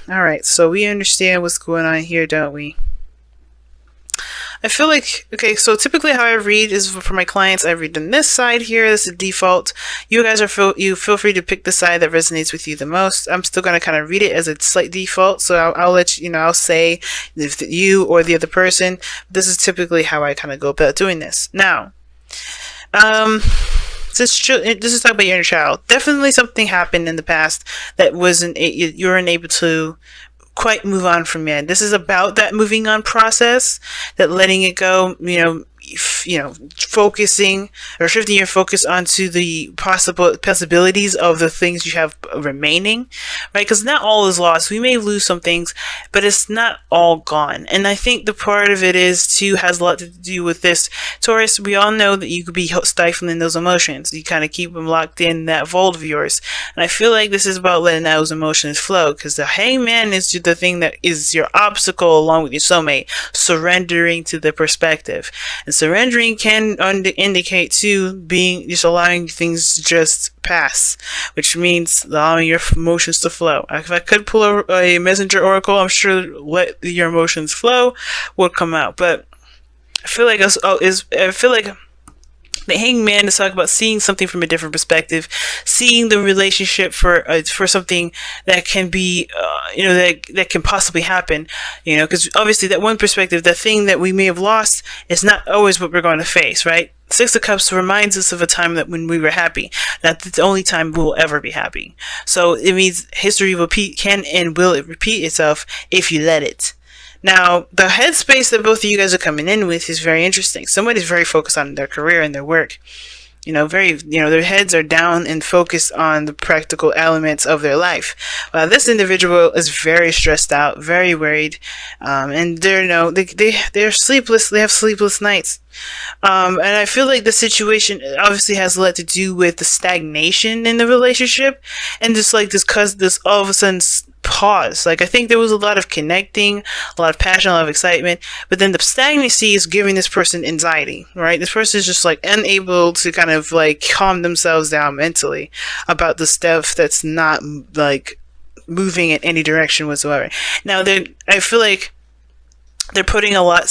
All right, so we understand what's going on here, don't we? I feel like, okay, so typically how I read is for my clients, I read on this side here. This is the default. You guys are you feel free to pick the side that resonates with you the most. I'm still going to kind of read it as a slight default. So I'll let you, I'll say if you or the other person, this is typically how I kind of go about doing this. Now, this is talking about your inner child. Definitely something happened in the past that you weren't able to quite move on from it. This is about that moving on process, that letting it go, focusing or shifting your focus onto the possibilities of the things you have remaining, right? Because not all is lost. We may lose some things, but it's not all gone. And I think the part of it has a lot to do with this. Taurus, we all know that you could be stifling those emotions. You kind of keep them locked in that vault of yours. And I feel like this is about letting those emotions flow, because the hangman is the thing that is your obstacle along with your soulmate, surrendering to the perspective. And surrendering can indicate too being just allowing things to just pass, which means allowing your emotions to flow. If I could pull a messenger oracle, I'm sure let your emotions flow would come out. But I feel like the hangman is talking about seeing something from a different perspective, seeing the relationship for something that can be, that can possibly happen, because obviously that one perspective, the thing that we may have lost is not always what we're going to face, right? Six of Cups reminds us of a time that when we were happy. That's the only time we will ever be happy. So it means history can and will repeat itself if you let it. Now, the headspace that both of you guys are coming in with is very interesting. Somebody's very focused on their career and their work. Their heads are down and focused on the practical elements of their life. This individual is very stressed out, very worried, and they're sleepless. They have sleepless nights. And I feel like the situation obviously has a lot to do with the stagnation in the relationship, and just like this all of a sudden pause. Like, I think there was a lot of connecting, a lot of passion, a lot of excitement, but then the stagnancy is giving this person anxiety, right? This person is just like unable to kind of like calm themselves down mentally about the stuff that's not like moving in any direction whatsoever. Now, I feel like they're putting a lot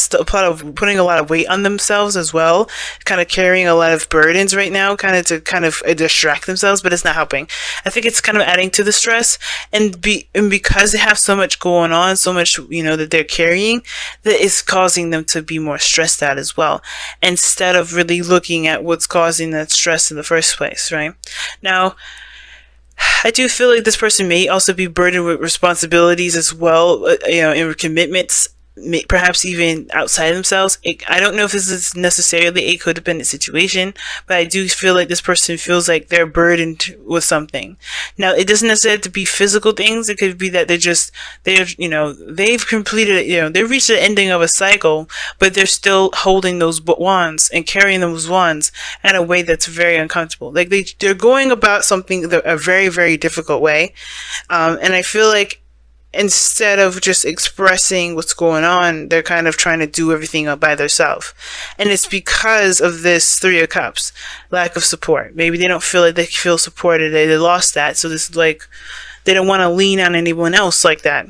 of weight on themselves as well, kind of carrying a lot of burdens right now, kind of distract themselves, but it's not helping. I think it's kind of adding to the stress, and because they have so much going on, so much that they're carrying, that is causing them to be more stressed out as well, instead of really looking at what's causing that stress in the first place, right? Now, I do feel like this person may also be burdened with responsibilities as well, and commitments, perhaps even outside themselves. I don't know if this is necessarily a codependent situation, but I do feel like this person feels like they're burdened with something. Now, it doesn't necessarily have to be physical things. It could be that they've completed, they've reached the ending of a cycle, but they're still holding those wands and carrying those wands in a way that's very uncomfortable. Like they're going about something a very, very difficult way. And I feel like instead of just expressing what's going on, they're kind of trying to do everything by themselves. And it's because of this Three of Cups, lack of support. Maybe they don't feel like they feel supported. They lost that. So this is like, they don't want to lean on anyone else like that.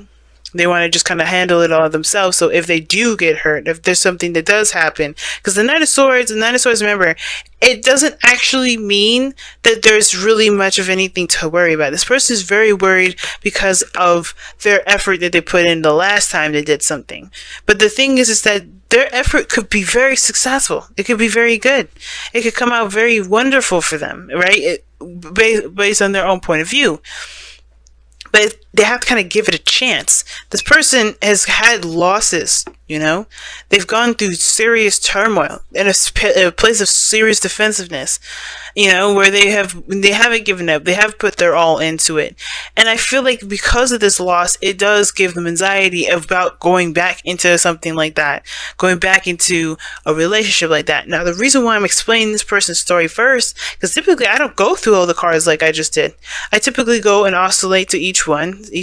They want to just kind of handle it all themselves. So if they do get hurt, if there's something that does happen, because the Knight of Swords, remember, it doesn't actually mean that there's really much of anything to worry about. This person is very worried because of their effort that they put in the last time they did something. But the thing is that their effort could be very successful. It could be very good. It could come out very wonderful for them, right? Based on their own point of view. But they have to kind of give it a chance. This person has had losses, They've gone through serious turmoil in a place of serious defensiveness, where they haven't given up. They have put their all into it. And I feel like because of this loss, it does give them anxiety about going back into something like that, going back into a relationship like that. Now, the reason why I'm explaining this person's story first, because typically I don't go through all the cards like I just did. I typically go and oscillate to each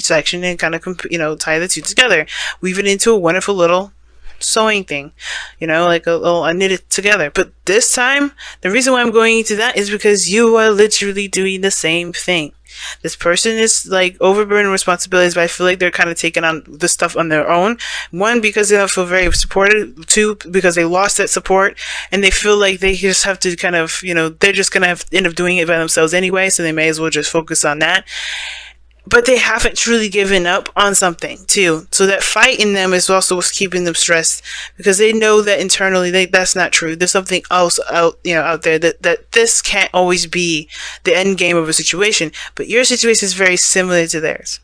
section, and kind of, tie the two together, weave it into a wonderful little sewing thing, like I knit it together. But this time, the reason why I'm going into that is because you are literally doing the same thing. This person is like overburdened with responsibilities, but I feel like they're kind of taking on the stuff on their own. One, because they don't feel very supported. Two, because they lost that support and they feel like they just have to kind of, they're just going to end up doing it by themselves anyway, so they may as well just focus on that. But they haven't truly given up on something too. So that fight in them is also what's keeping them stressed, because they know that internally that's not true. There's something else out there, that this can't always be the end game of a situation. But your situation is very similar to theirs.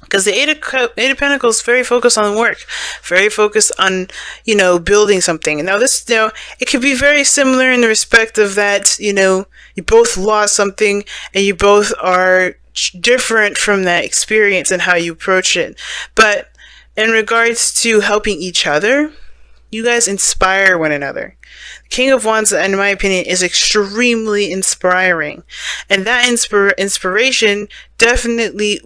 Because the Eight of Pentacles is very focused on work, very focused on, building something. Now this, it could be very similar in the respect of that, you both lost something and you both are different from that experience and how you approach it. But in regards to helping each other, you guys inspire one another. King of Wands, in my opinion, is extremely inspiring. And that inspiration definitely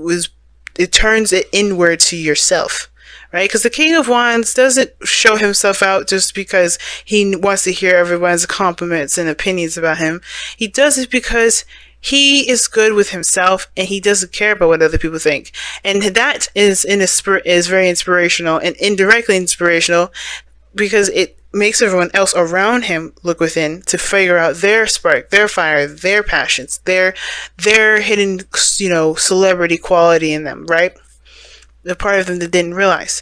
it turns it inward to yourself. Right? Because the King of Wands doesn't show himself out just because he wants to hear everyone's compliments and opinions about him. He does it because he is good with himself and he doesn't care about what other people think. And that is very inspirational and indirectly inspirational, because it makes everyone else around him look within to figure out their spark, their fire, their passions, their hidden, celebrity quality in them, right? The part of them that didn't realize.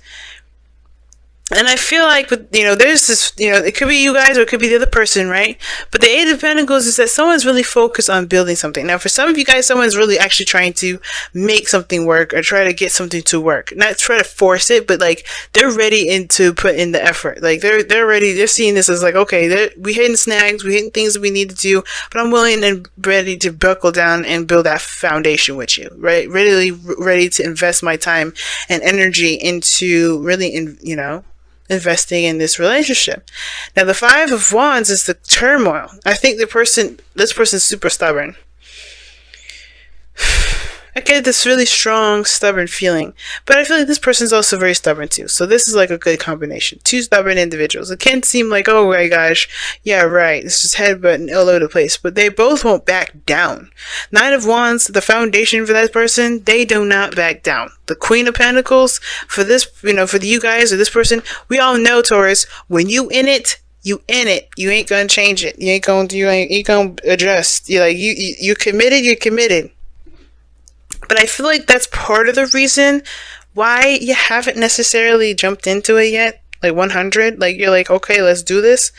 And I feel like, there's this, it could be you guys or it could be the other person, right? But the Eight of Pentacles is that someone's really focused on building something. Now, for some of you guys, someone's really actually trying to make something work or try to get something to work. Not try to force it, but like they're ready to put in the effort. Like they're ready. They're seeing this as like, okay, we hitting snags, we hitting things that we need to do, but I'm willing and ready to buckle down and build that foundation with you, right? Really ready to invest my time and energy into really, investing in this relationship. Now, the Five of Wands is the turmoil. I think this person's super stubborn. I get this really strong, stubborn feeling, but I feel like this person's also very stubborn too. So this is like a good combination. Two stubborn individuals. It can seem like, oh my gosh, yeah, right, it's just headbutting all over the place, but they both won't back down. Nine of Wands, the foundation for that person, they do not back down. The Queen of Pentacles, for this, for you guys or this person, we all know, Taurus, when you in it, you in it. You ain't gonna change it. You ain't gonna adjust. You're committed. You're committed. But I feel like that's part of the reason why you haven't necessarily jumped into it yet. Like 100, like you're like, okay, let's do this.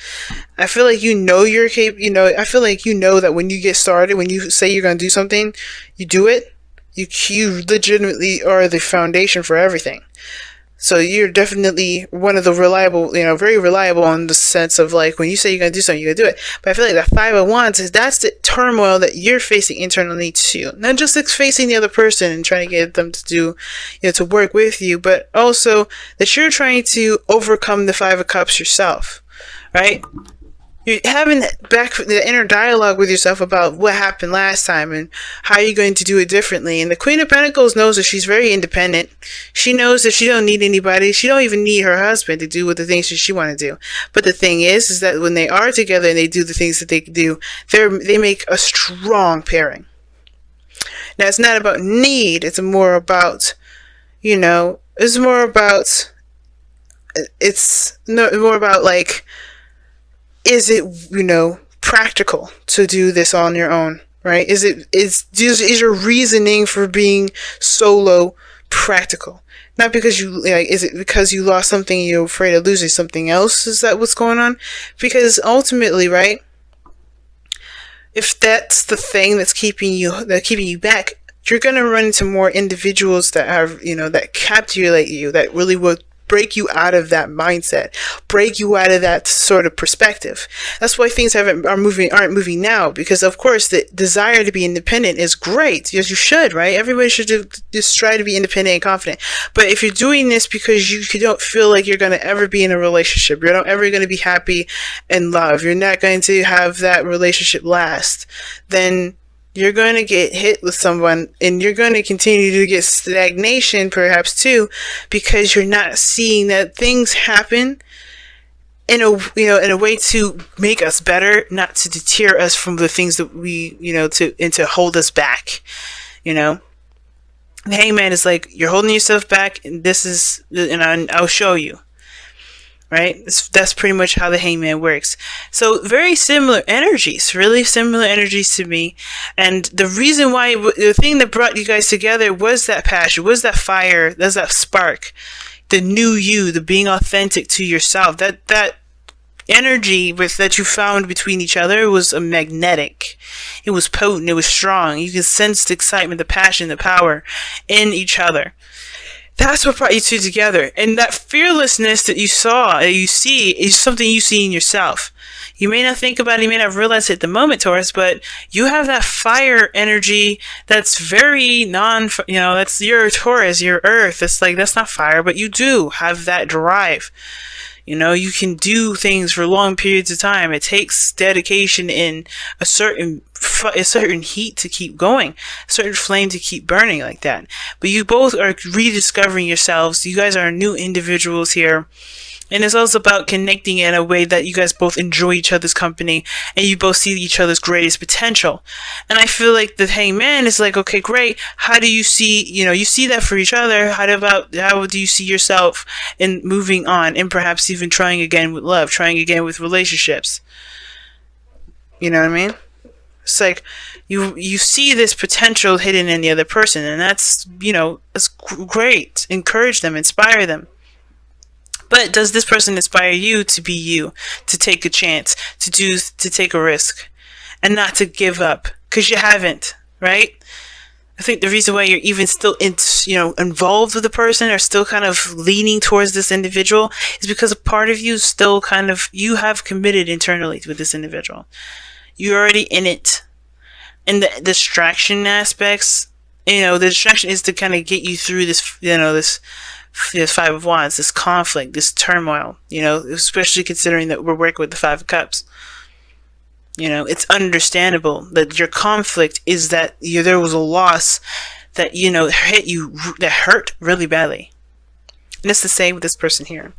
I feel like you're capable. I feel like that when you get started, when you say you're gonna do something, you do it. You legitimately are the foundation for everything. So you're definitely one of the reliable, very reliable in the sense of like, when you say you're going to do something, you're going to do it. But I feel like that Five of Wands that's the turmoil that you're facing internally too. Not just facing the other person and trying to get them to do, to work with you, but also that you're trying to overcome the Five of Cups yourself, right? You're having the inner dialogue with yourself about what happened last time and how you're going to do it differently. And the Queen of Pentacles knows that she's very independent. She knows that she don't need anybody. She don't even need her husband to do what the things that she want to do. But the thing is that when they are together and they do the things that they do, they make a strong pairing. Now, it's not about need. It's more about, it's more about like, is it, practical to do this on your own, right? Is your reasoning for being solo practical? Not because is it because you lost something and you're afraid of losing something else? Is that what's going on? Because ultimately, right, if that's the thing that's keeping you back, you're going to run into more individuals that have, that captivate you, that really will break you out of that mindset, break you out of that sort of perspective. That's why things aren't moving now, because of course the desire to be independent is great. Yes, you should, right? Everybody should just try to be independent and confident. But if you're doing this because you don't feel like you're going to ever be in a relationship, you're not ever going to be happy in love, you're not going to have that relationship last, then you're going to get hit with someone and you're going to continue to get stagnation perhaps too, because you're not seeing that things happen in a in a way to make us better, not to deter us from the things that we to hold us back. The hangman is like, you're holding yourself back, and I'll show you. Right? That's pretty much how the hangman works. So very similar energies, really similar energies to me. And the reason why, the thing that brought you guys together was that passion, was that fire, was that spark, the new you, the being authentic to yourself. That energy that you found between each other was magnetic. It was potent. It was strong. You could sense the excitement, the passion, the power in each other. That's what brought you two together. And that fearlessness that you see, is something you see in yourself. You may not think about it, you may not realize it at the moment, Taurus, but you have that fire energy that's very that's your Taurus, your earth. That's not fire, but you do have that drive. You can do things for long periods of time. It takes dedication in a certain heat to keep going, a certain flame to keep burning like that. But you both are rediscovering yourselves. You guys are new individuals here. And it's also about connecting in a way that you guys both enjoy each other's company and you both see each other's greatest potential. And I feel like the hangman is like, okay, great. How do you see, you see that for each other. How do you see yourself in moving on and perhaps even trying again with love, trying again with relationships? You know what I mean? It's like you see this potential hidden in the other person, and that's, it's great. Encourage them, inspire them. But does this person inspire you to be you, to take a chance, to take a risk, and not to give up? Because you haven't, right? I think the reason why you're even still involved with the person, or still kind of leaning towards this individual, is because a part of you still you have committed internally with this individual. You're already in it. And the distraction aspects, the distraction is to kind of get you through this, this Five of Wands, this conflict, this turmoil, especially considering that we're working with the Five of Cups. It's understandable that your conflict is that there was a loss that, hit you, that hurt really badly. And it's the same with this person here.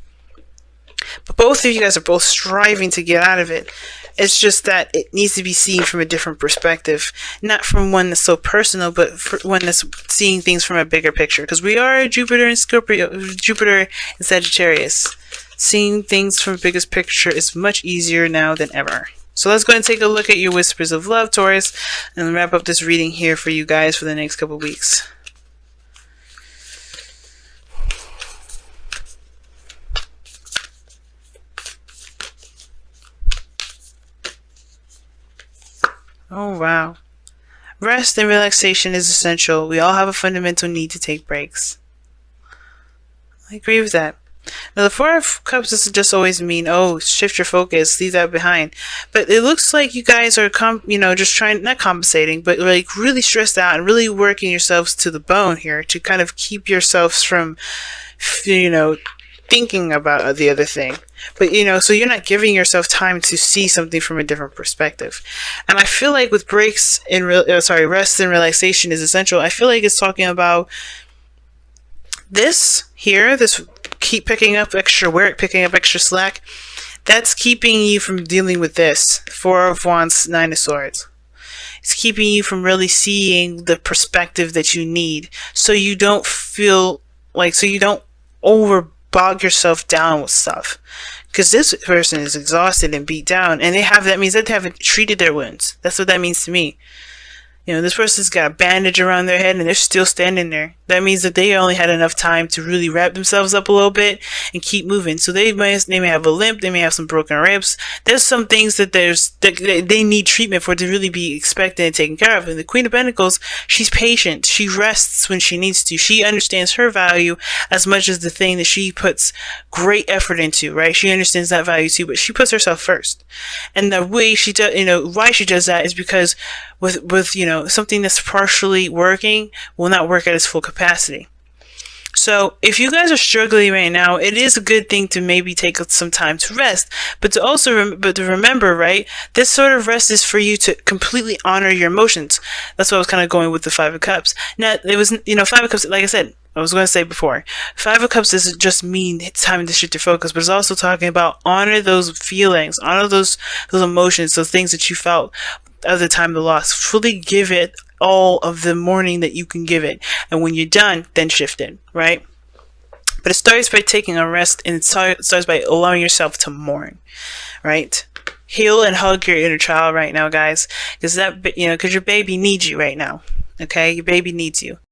But both of you guys are both striving to get out of it. It's just that it needs to be seen from a different perspective, not from one that's so personal, but one that's seeing things from a bigger picture. Because we are Jupiter and Sagittarius. Seeing things from the biggest picture is much easier now than ever. So let's go and take a look at your whispers of love, Taurus, and wrap up this reading here for you guys for the next couple of weeks. Oh, wow. Rest and relaxation is essential. We all have a fundamental need to take breaks. I agree with that. Now, the Four of Cups doesn't just always mean, shift your focus, leave that behind. But it looks like you guys are, just trying, not compensating, but like really stressed out and really working yourselves to the bone here to kind of keep yourselves from, thinking about the other thing. But, so you're not giving yourself time to see something from a different perspective. And I feel like with rest and relaxation is essential. I feel like it's talking about this here, this keep picking up extra work, picking up extra slack. That's keeping you from dealing with this. Four of Wands, Nine of Swords. It's keeping you from really seeing the perspective that you need. So you don't bog yourself down with stuff, because this person is exhausted and beat down, and that means that they haven't treated their wounds. That's what that means to me. This person's got a bandage around their head and they're still standing there. That means that they only had enough time to really wrap themselves up a little bit and keep moving. So they may have a limp, they may have some broken ribs. There's some things that they need treatment for to really be expected and taken care of. And the Queen of Pentacles, she's patient. She rests when she needs to. She understands her value as much as the thing that she puts great effort into, right? She understands that value too, but she puts herself first. And the way she does, why she does that is because with something that's partially working will not work at its full capacity. So if you guys are struggling right now, it is a good thing to maybe take some time to rest, but to remember, right, this sort of rest is for you to completely honor your emotions. That's why I was kind of going with the Five of Cups. Now, it was, Five of Cups, like I said, I was going to say before, Five of Cups doesn't just mean it's time to shift your focus, but it's also talking about honor those feelings, honor those emotions, those things that you felt at the time of the loss. Fully give it all of the mourning that you can give it, and when you're done, then shift it, right? But it starts by taking a rest, and it starts by allowing yourself to mourn, right? Heal and hug your inner child right now, guys, because your baby needs you right now. Okay, your baby needs you.